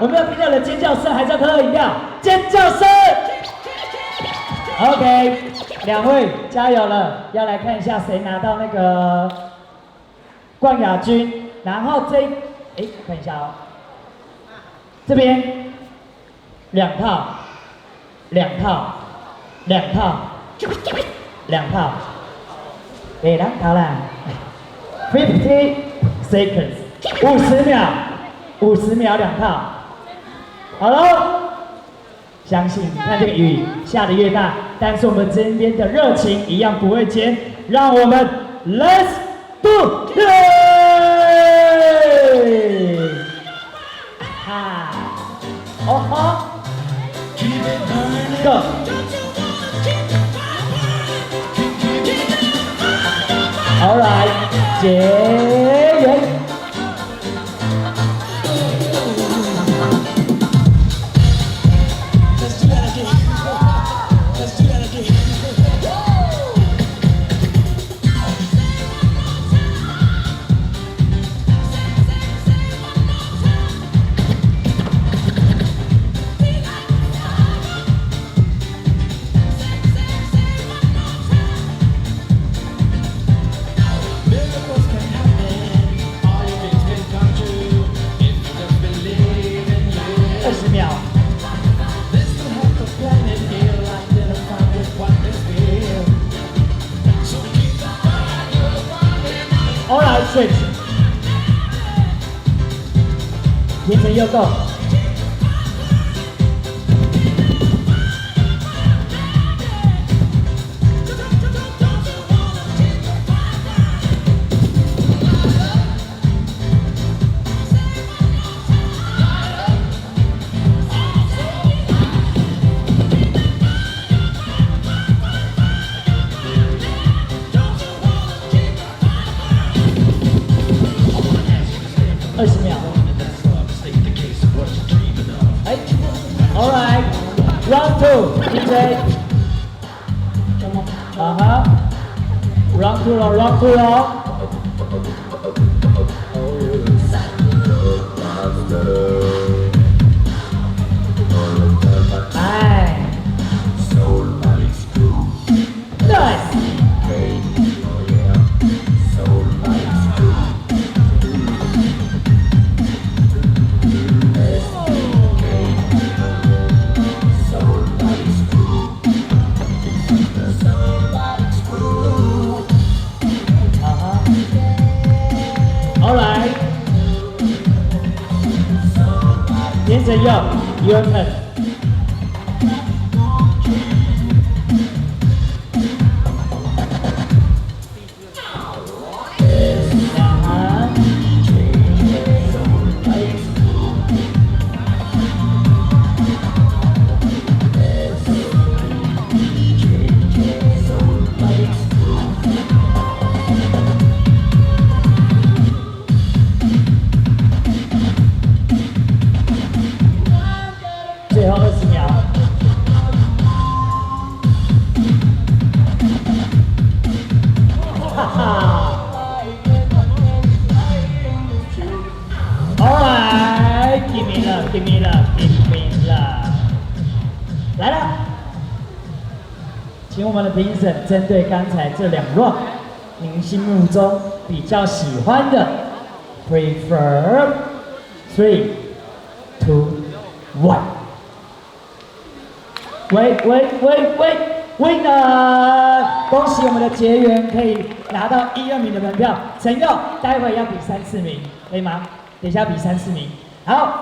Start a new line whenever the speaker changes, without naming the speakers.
我们要听到你的尖叫声，还是要喝饮料？尖叫声。OK， 两位加油了！要来看一下谁拿到那个冠亚军。然后看一下哦，这边2套，2套，2套，2套，给2套啦。50 seconds， 50秒，50秒2套。好喽。 相信你看这个雨下得越大，但是我们这边的热情一样不会减。让我们 Let's do it！ 哈，哦吼 ，Go！ Alright， 结缘。 20秒。Alright, switch。变成右够。20秒。Alright, round 2, DJ。round 2了 ，round 2了。哎 ，nice。 Alright， 变成右 ，Your turn。最后20秒。哈哈。Alright， give me love， give me love， give me love。来了，请我们的评审针对刚才这2 round， 您心目中比较喜欢的 ，prefer 3、2、1。 winner！ 恭喜我们的结缘可以拿到1、2名的门票。陈佑，待会要比3、4名，可以吗？等一下比3、4名。好。